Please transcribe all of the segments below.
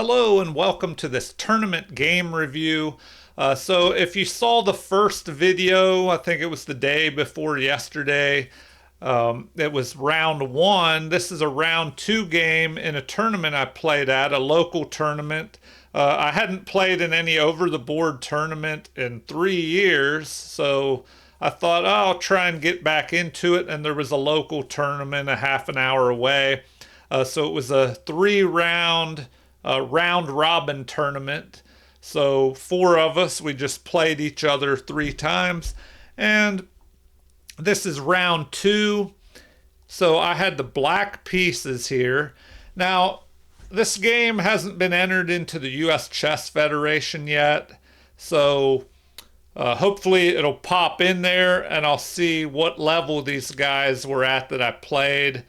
Hello and welcome to this tournament game review. So if you saw the first video, I think it was the day before yesterday, it was round one. This is a round two game in a tournament I played at, a local tournament. I hadn't played in any over-the-board tournament in 3 years, so I thought, oh, I'll try and get back into it, and there was a local tournament a half an hour away. So it was a round robin tournament. So four of us, we just played each other 3 times. And this is round two. So I had the black pieces here. Now, this game hasn't been entered into the U.S. Chess Federation yet. So hopefully it'll pop in there and I'll see what level these guys were at that I played.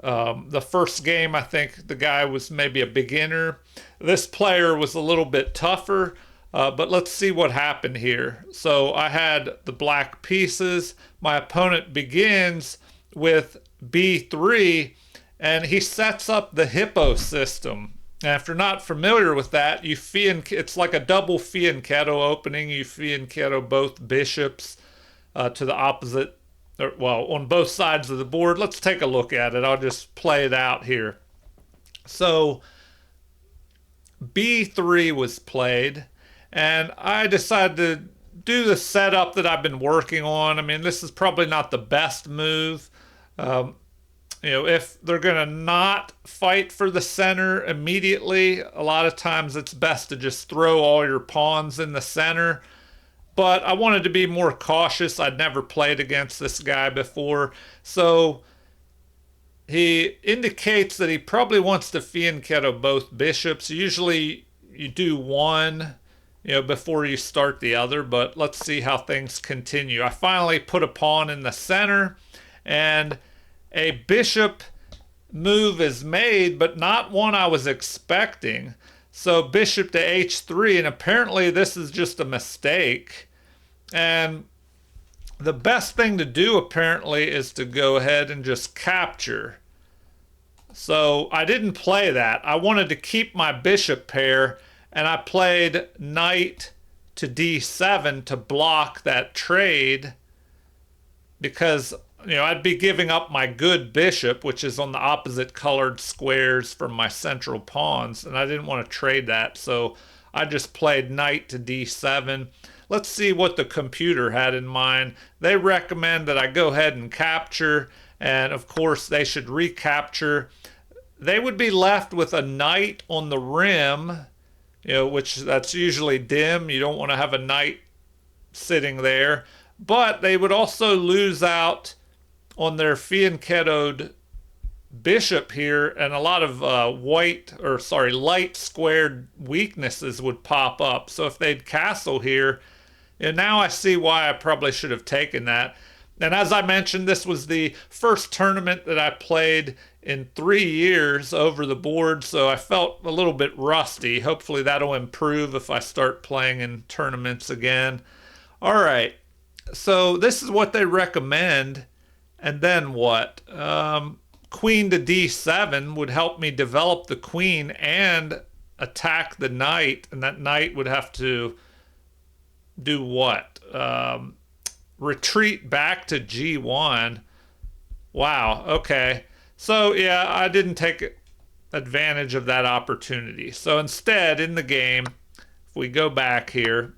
The first game, I think the guy was maybe a beginner. This player was a little bit tougher, but let's see what happened here. So I had the black pieces. My opponent begins with b3, and he sets up the Hippo system. And if you're not familiar with that, it's like a double fianchetto opening. You fianchetto both bishops to the opposite, well, on both sides of the board. Let's take a look at it. I'll just play it out here. So b3 was played, and I decided to do the setup that I've been working on. I mean, this is probably not the best move. If they're going to not fight for the center immediately, a lot of times it's best to just throw all your pawns in the center. But I wanted to be more cautious. I'd never played against this guy before. So he indicates that he probably wants to fianchetto both bishops. Usually you do one, before you start the other, but let's see how things continue. I finally put a pawn in the center, and a bishop move is made, but not one I was expecting. So bishop to h3, and apparently this is just a mistake. And the best thing to do apparently is to go ahead and just capture. So I didn't play that. I wanted to keep my bishop pair, and I played knight to d7 to block that trade because I'd be giving up my good bishop, which is on the opposite colored squares from my central pawns, and I didn't want to trade that, so I just played knight to d7. Let's see what the computer had in mind. They recommend that I go ahead and capture, and of course they should recapture. They would be left with a knight on the rim, which that's usually dim. You don't want to have a knight sitting there, but they would also lose out on their fianchettoed bishop here, and a lot of light squared weaknesses would pop up. So if they'd castle here, and now I see why I probably should have taken that. And as I mentioned, this was the first tournament that I played in 3 years over the board, so I felt a little bit rusty. Hopefully that'll improve if I start playing in tournaments again. All right, so this is what they recommend. And then what? Queen to d7 would help me develop the queen and attack the knight. And that knight would have to do what? Retreat back to g1. Wow, okay. So, yeah, I didn't take advantage of that opportunity. So instead, in the game, if we go back here,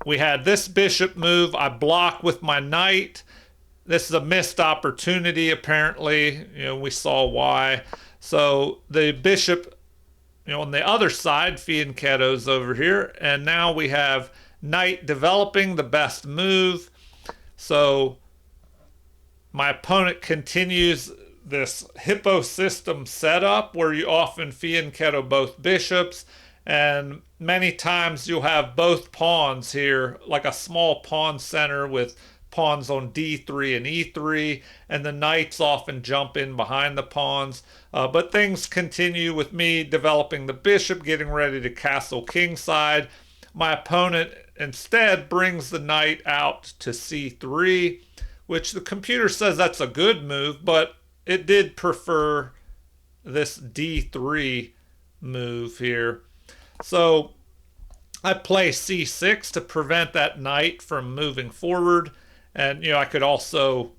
we had this bishop move. I block with my knight. This is a missed opportunity, apparently. We saw why. So the bishop, on the other side, fianchettos over here. And now we have knight developing the best move. So my opponent continues this Hippo system setup where you often fianchetto both bishops. And many times you'll have both pawns here, like a small pawn center with pawns on d3 and e3, and the knights often jump in behind the pawns. But things continue with me developing the bishop, getting ready to castle kingside. My opponent instead brings the knight out to c3, which the computer says that's a good move, but it did prefer this d3 move here. So I play c6 to prevent that knight from moving forward. And, I could also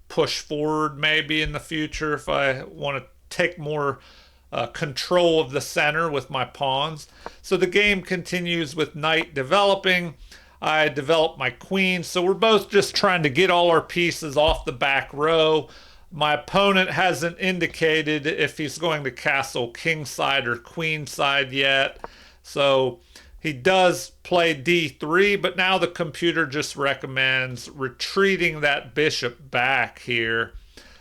push forward maybe in the future if I want to take more control of the center with my pawns. So the game continues with knight developing. I develop my queen. So we're both just trying to get all our pieces off the back row. My opponent hasn't indicated if he's going to castle kingside or queenside yet. So he does play d3, but now the computer just recommends retreating that bishop back here.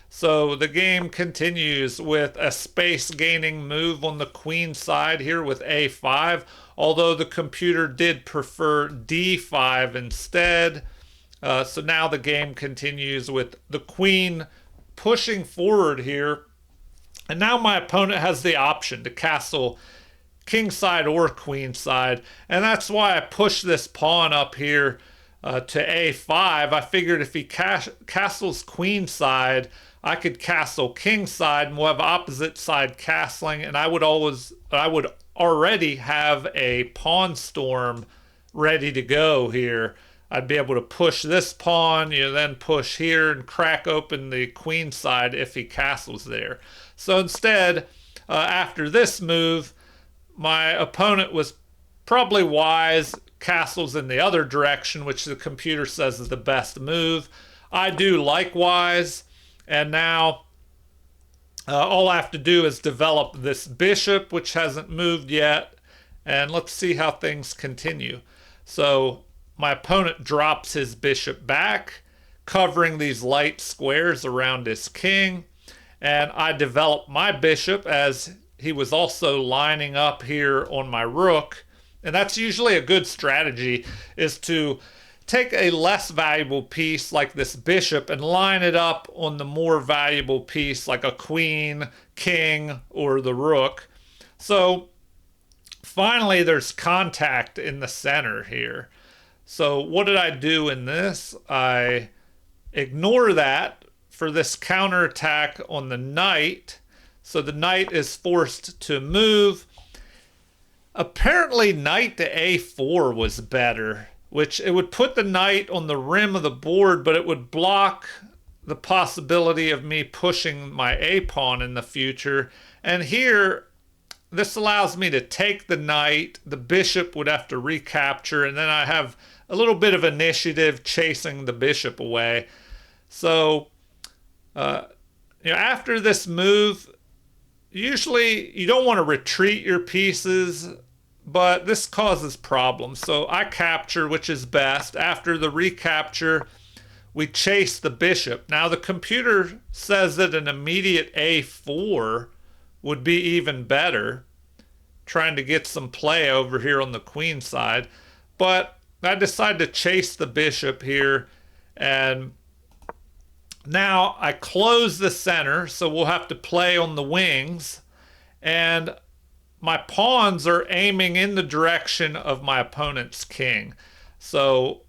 So the game continues with a space gaining move on the queen side here with a5, although the computer did prefer d5 instead. So now the game continues with the queen pushing forward here. And now my opponent has the option to castle kingside or queenside. And that's why I pushed this pawn up here to a5. I figured if he castles queenside, I could castle kingside and we'll have opposite side castling, and I would already have a pawn storm ready to go here. I'd be able to push this pawn, then push here and crack open the queen side if he castles there. So instead, after this move, my opponent was probably wise, castles in the other direction, which the computer says is the best move. I do likewise. And now all I have to do is develop this bishop, which hasn't moved yet. And let's see how things continue. So my opponent drops his bishop back, covering these light squares around his king. And I develop my bishop as he was also lining up here on my rook. And that's usually a good strategy, is to take a less valuable piece like this bishop and line it up on the more valuable piece like a queen, king, or the rook. So finally there's contact in the center here. So what did I do in this? I ignore that for this counterattack on the knight. So the knight is forced to move. Apparently knight to a4 was better, which it would put the knight on the rim of the board, but it would block the possibility of me pushing my a-pawn in the future. And here, this allows me to take the knight. The bishop would have to recapture, and then I have a little bit of initiative chasing the bishop away. So, after this move, usually you don't want to retreat your pieces, but this causes problems. So I capture, which is best. After the recapture, we chase the bishop. Now the computer says that an immediate a4 would be even better, trying to get some play over here on the queen side. But I decided to chase the bishop here, and now I close the center, so we'll have to play on the wings, and my pawns are aiming in the direction of my opponent's king. So,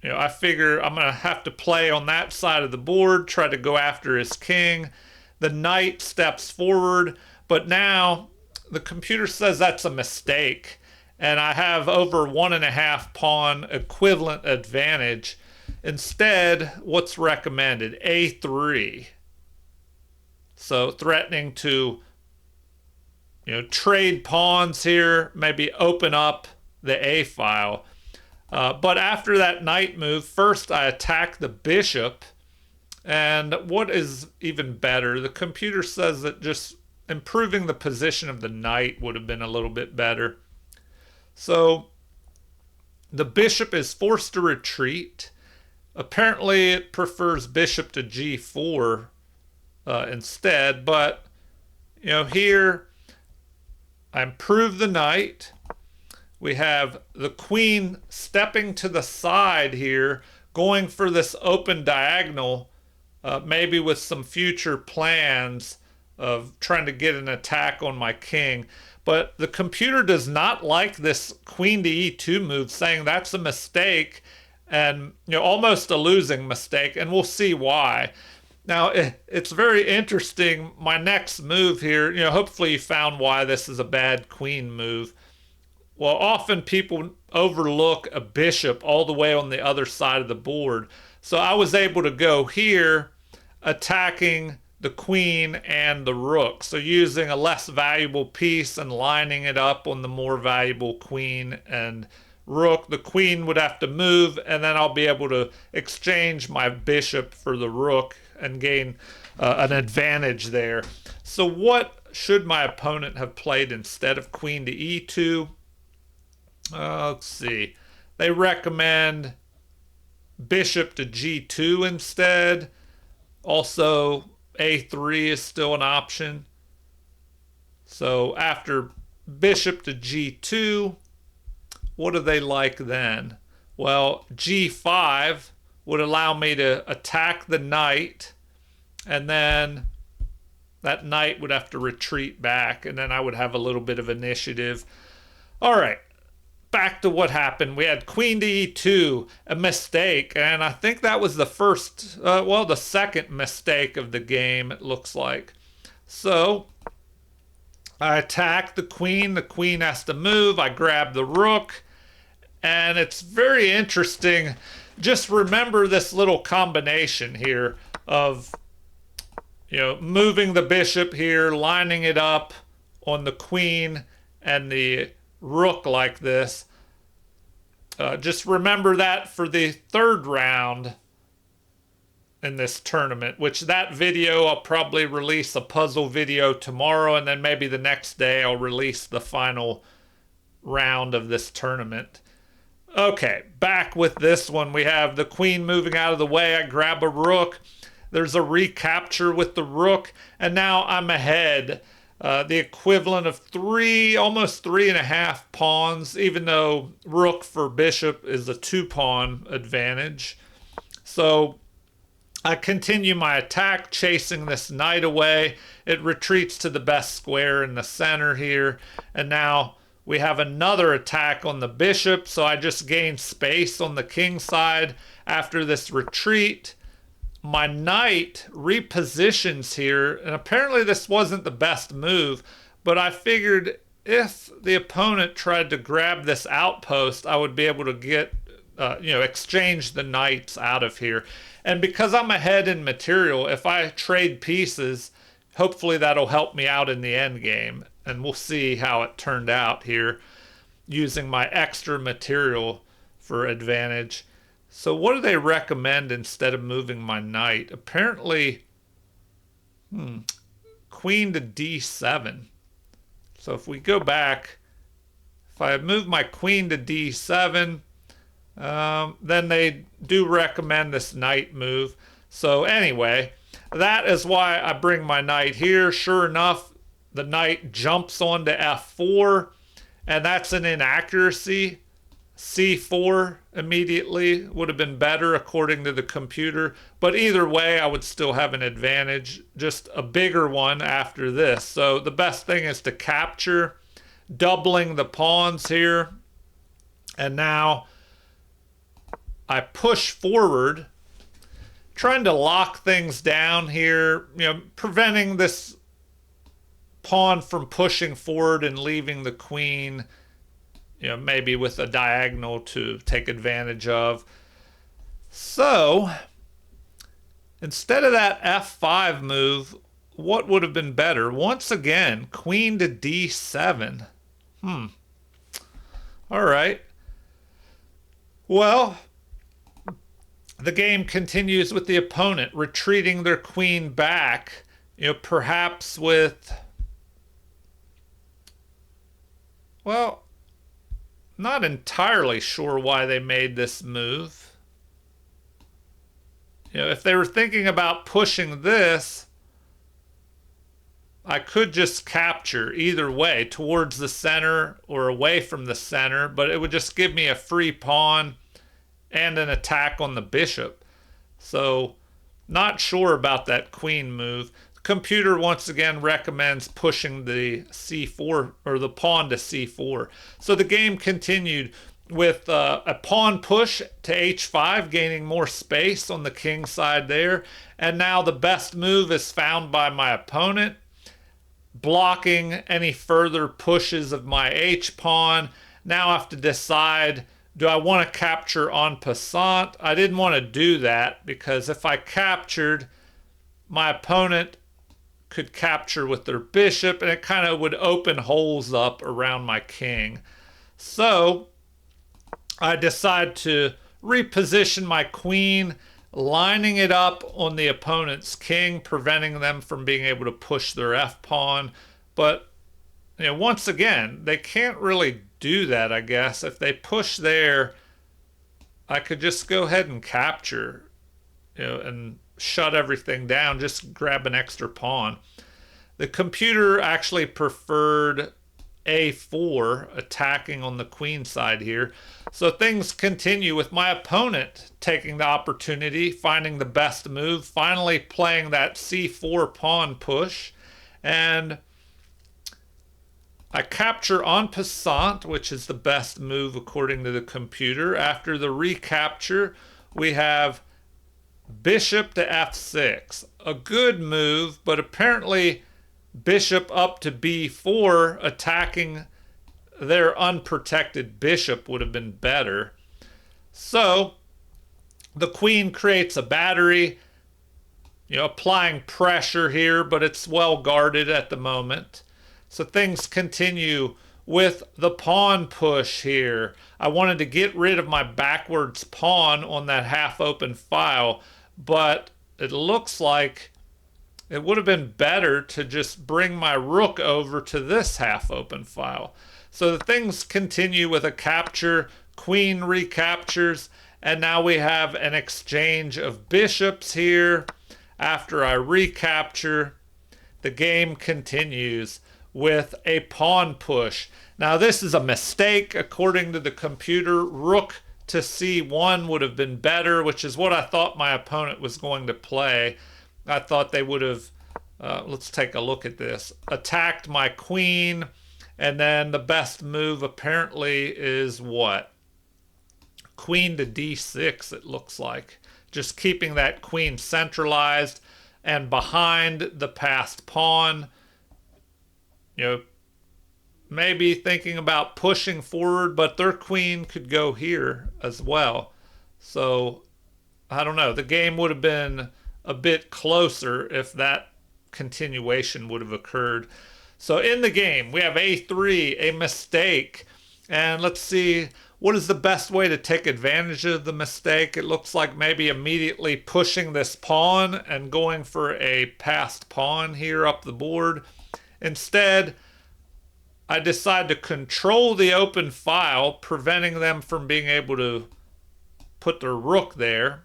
I figure I'm going to have to play on that side of the board, try to go after his king. The knight steps forward, but now the computer says that's a mistake, and I have over 1.5 pawn equivalent advantage. Instead, what's recommended? a3. So threatening to trade pawns here, maybe open up the a file. But after that knight move, first I attack the bishop. And what is even better, the computer says that just improving the position of the knight would have been a little bit better. So the bishop is forced to retreat. Apparently it prefers bishop to g4 instead, but here I improve the knight. We have the queen stepping to the side here, going for this open diagonal, maybe with some future plans of trying to get an attack on my king. But the computer does not like this queen to e2 move, saying that's a mistake, and almost a losing mistake, and we'll see why. Now, it's very interesting. My next move here, hopefully you found why this is a bad queen move. Well, often people overlook a bishop all the way on the other side of the board. So I was able to go here attacking the queen and the rook. So using a less valuable piece and lining it up on the more valuable queen and rook. The queen would have to move, and then I'll be able to exchange my bishop for the rook and gain an advantage there. So what should my opponent have played instead of queen to e2? Let's see. They recommend bishop to g2 instead. Also, a3 is still an option. So after bishop to g2, what do they like then? Well, g5 would allow me to attack the knight, and then that knight would have to retreat back, and then I would have a little bit of initiative. All right, back to what happened. We had queen to e2, a mistake, and I think that was the the second mistake of the game, it looks like. So I attack the queen has to move, I grab the rook, and it's very interesting. Just remember this little combination here of moving the bishop here, lining it up on the queen and the rook like this. Just remember that for the third round in this tournament, which that video I'll probably release a puzzle video tomorrow, and then maybe the next day I'll release the final round of this tournament. Okay, back with this one. We have the queen moving out of the way. I grab a rook. There's a recapture with the rook, and now I'm ahead. The equivalent of almost 3.5 pawns, even though rook for bishop is a 2-pawn advantage. So I continue my attack, chasing this knight away. It retreats to the best square in the center here, and now we have another attack on the bishop, so I just gained space on the king side after this retreat. My knight repositions here, and apparently this wasn't the best move, but I figured if the opponent tried to grab this outpost, I would be able to get, exchange the knights out of here. And because I'm ahead in material, if I trade pieces, hopefully that'll help me out in the end game. And we'll see how it turned out here using my extra material for advantage. So what do they recommend instead of moving my knight? Apparently, queen to d7. So if we go back, if I move my queen to d7, then they do recommend this knight move. So anyway, that is why I bring my knight here. Sure enough, the knight jumps onto f4, and that's an inaccuracy. c4 immediately would have been better according to the computer, but either way I would still have an advantage, just a bigger one after this. So the best thing is to capture, doubling the pawns here, and now I push forward, trying to lock things down here, preventing this pawn from pushing forward and leaving the queen, maybe with a diagonal to take advantage of. So instead of that f5 move, what would have been better? Once again, queen to d7. All right. Well, the game continues with the opponent retreating their queen back, perhaps with, well, not entirely sure why they made this move. If they were thinking about pushing this, I could just capture either way, towards the center or away from the center, but it would just give me a free pawn and an attack on the bishop. So, not sure about that queen move. The computer once again recommends pushing the c4 or the pawn to c4. So the game continued. with a pawn push to h5, gaining more space on the king side there. And now the best move is found by my opponent, blocking any further pushes of my h-pawn. Now I have to decide, do I want to capture en passant? I didn't want to do that because if I captured, my opponent could capture with their bishop and it kind of would open holes up around my king. So I decide to reposition my queen, lining it up on the opponent's king, preventing them from being able to push their f-pawn. But once again, they can't really do that, I guess. If they push there, I could just go ahead and capture, and shut everything down, just grab an extra pawn. The computer actually preferred a4, attacking on the queen side here. So things continue with my opponent taking the opportunity, finding the best move, finally playing that c4 pawn push. And I capture en passant, which is the best move according to the computer. After the recapture, we have bishop to f6. A good move, but apparently bishop up to b4, attacking their unprotected bishop, would have been better. So the queen creates a battery, applying pressure here, but it's well guarded at the moment. So things continue with the pawn push here. I wanted to get rid of my backwards pawn on that half open file, but it looks like it would have been better to just bring my rook over to this half open file. So the things continue with a capture, queen recaptures, and now we have an exchange of bishops here. After I recapture, the game continues with a pawn push. Now this is a mistake according to the computer. Rook to c1 would have been better, which is what I thought my opponent was going to play. I thought they would have, let's take a look at this, attacked my queen, and then the best move apparently is what? Queen to d6, it looks like. Just keeping that queen centralized and behind the passed pawn. Maybe thinking about pushing forward, but their queen could go here as well. So, I don't know. The game would have been a bit closer if that continuation would have occurred. So in the game, we have a3, a mistake. And let's see, what is the best way to take advantage of the mistake? It looks like maybe immediately pushing this pawn and going for a passed pawn here up the board. Instead, I decide to control the open file, preventing them from being able to put their rook there.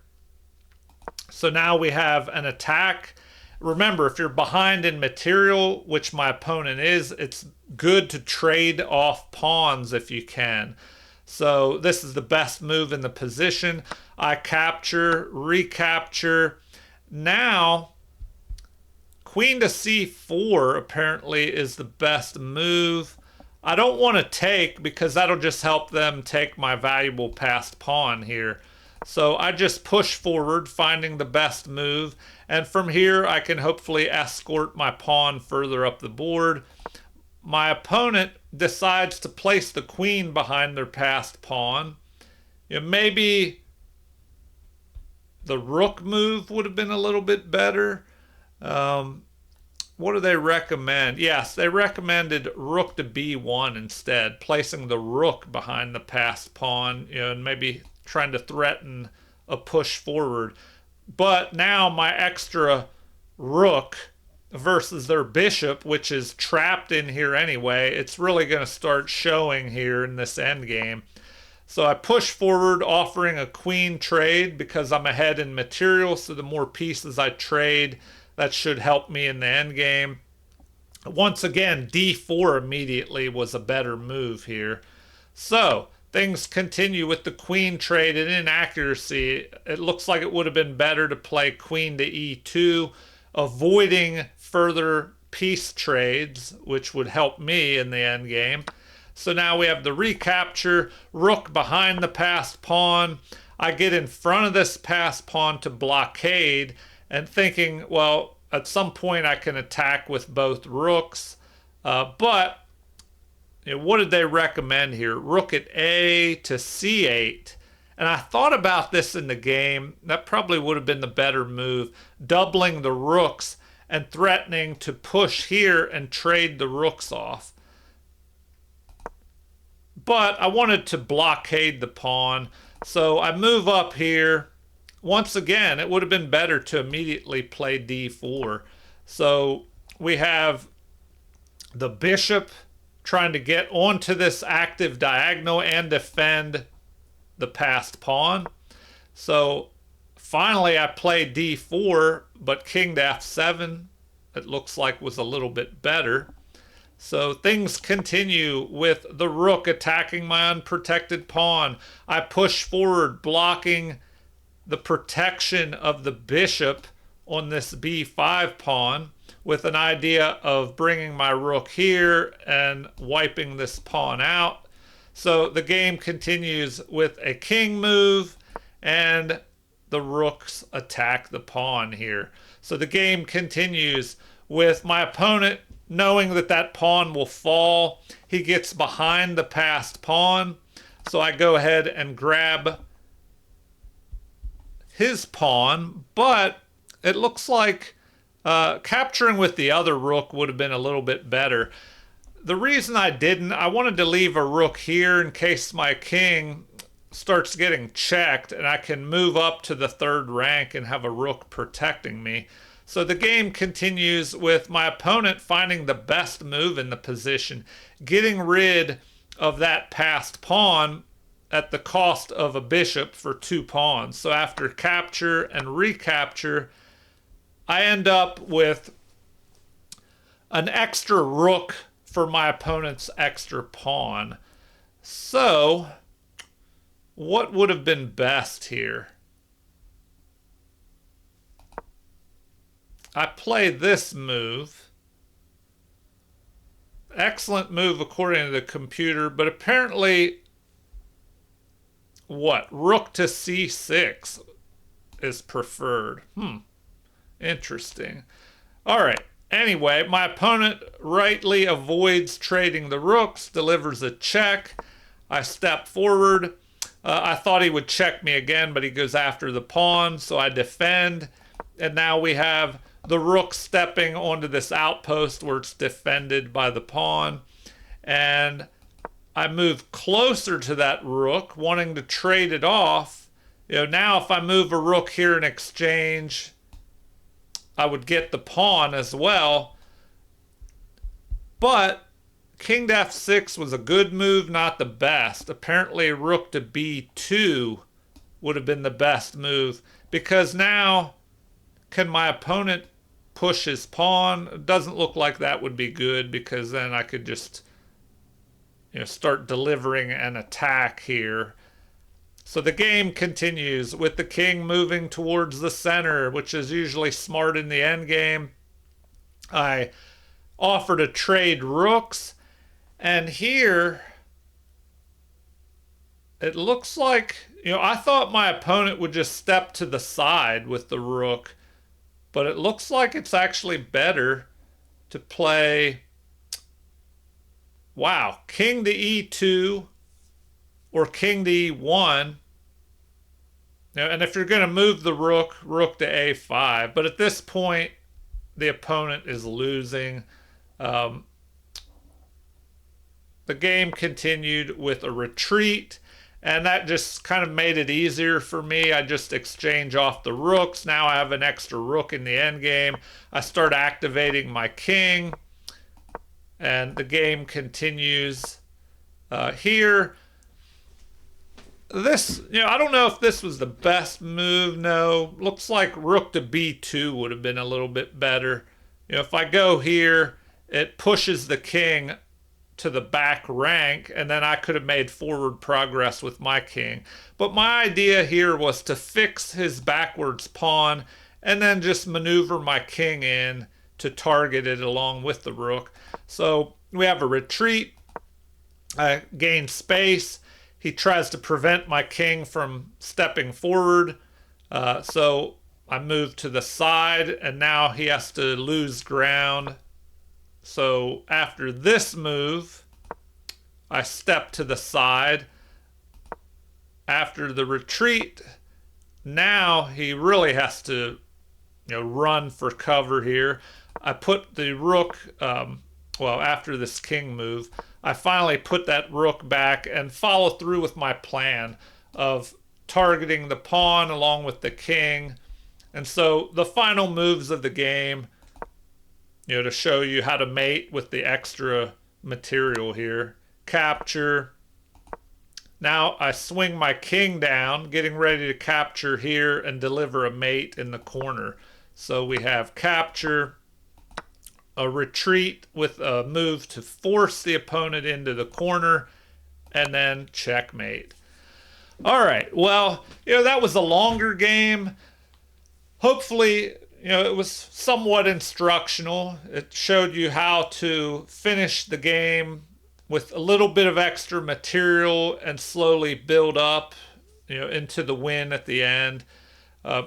So now we have an attack. Remember, if you're behind in material, which my opponent is, it's good to trade off pawns if you can. So this is the best move in the position. I capture, recapture. Now, queen to c4 apparently is the best move. I don't want to take because that'll just help them take my valuable passed pawn here. So I just push forward, finding the best move. And from here, I can hopefully escort my pawn further up the board. My opponent decides to place the queen behind their passed pawn. Maybe the rook move would have been a little bit better. What do they recommend? Yes, they recommended rook to b1 instead, placing the rook behind the passed pawn, and maybe trying to threaten a push forward. But now my extra rook versus their bishop, which is trapped in here anyway, it's really going to start showing here in this endgame. So I push forward, offering a queen trade because I'm ahead in material, so the more pieces I trade, that should help me in the endgame. Once again, d4 immediately was a better move here. So things continue with the queen trade and inaccuracy. It looks like it would have been better to play queen to e2, avoiding further piece trades, which would help me in the endgame. So now we have the recapture, rook behind the passed pawn. I get in front of this passed pawn to blockade and thinking, well, at some point I can attack with both rooks. But what did they recommend here? Rook at A to C8. And I thought about this in the game. That probably would have been the better move, doubling the rooks and threatening to push here and trade the rooks off. But I wanted to blockade the pawn, so I move up here. Once again, it would have been better to immediately play d4. So we have the bishop trying to get onto this active diagonal and defend the passed pawn. So finally I played d4, but king to f7, it looks like was a little bit better. So things continue with the rook attacking my unprotected pawn. I push forward, blocking the protection of the bishop on this b5 pawn with an idea of bringing my rook here and wiping this pawn out. So the game continues with a king move, and the rooks attack the pawn here. So the game continues with my opponent knowing that that pawn will fall. He gets behind the passed pawn. So I go ahead and grab his pawn, but it looks like capturing with the other rook would have been a little bit better. The reason I didn't, I wanted to leave a rook here in case my king starts getting checked and I can move up to the third rank and have a rook protecting me. So the game continues with my opponent finding the best move in the position, getting rid of that passed pawn at the cost of a bishop for 2 pawns. So after capture and recapture, I end up with an extra rook for my opponent's extra pawn. So what would have been best here? I play this move. Excellent move according to the computer, but apparently what? Rook to c6 is preferred. Interesting. All right. Anyway, my opponent rightly avoids trading the rooks, delivers a check. I step forward. I thought he would check me again, but he goes after the pawn, so I defend. And now we have the rook stepping onto this outpost where it's defended by the pawn. And I move closer to that rook, wanting to trade it off. Now if I move a rook here in exchange, I would get the pawn as well. But king to f6 was a good move, not the best. Apparently rook to b2 would have been the best move, because now can my opponent push his pawn? It doesn't look like that would be good, because then I could just start delivering an attack here. So the game continues with the king moving towards the center, which is usually smart in the endgame. I offer to trade rooks, and here it looks like, I thought my opponent would just step to the side with the rook, but it looks like it's actually better to play, wow, king to e2 or king to e1. And if you're going to move the rook, rook to a5. But at this point, the opponent is losing. The game continued with a retreat, and that just kind of made it easier for me. I just exchange off the rooks. Now I have an extra rook in the endgame. I start activating my king, and the game continues here. This, I don't know if this was the best move. No, looks like rook to b2 would have been a little bit better. If I go here, it pushes the king to the back rank, and then I could have made forward progress with my king. But my idea here was to fix his backwards pawn and then just maneuver my king in to target it along with the rook. So we have a retreat. I gain space. He tries to prevent my king from stepping forward. So I move to the side, and now he has to lose ground. So after this move, I step to the side. After the retreat, now he really has to run for cover here. I put the rook, after this king move, I finally put that rook back and follow through with my plan of targeting the pawn along with the king. And so the final moves of the game, to show you how to mate with the extra material here. Capture. Now I swing my king down, getting ready to capture here and deliver a mate in the corner. So we have capture, a retreat with a move to force the opponent into the corner, and then checkmate. All right, well, that was a longer game. Hopefully, it was somewhat instructional. It showed you how to finish the game with a little bit of extra material and slowly build up, into the win at the end.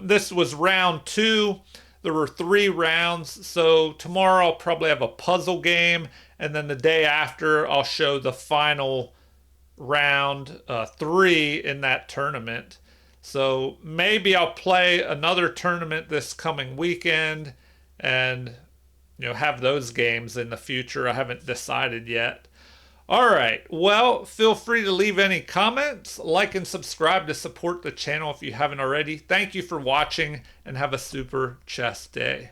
This was round 2. There were 3 rounds, so tomorrow I'll probably have a puzzle game, and then the day after I'll show the final round 3 in that tournament. So maybe I'll play another tournament this coming weekend and have those games in the future. I haven't decided yet. All right, well, feel free to leave any comments, like and subscribe to support the channel if you haven't already. Thank you for watching, and have a super chess day.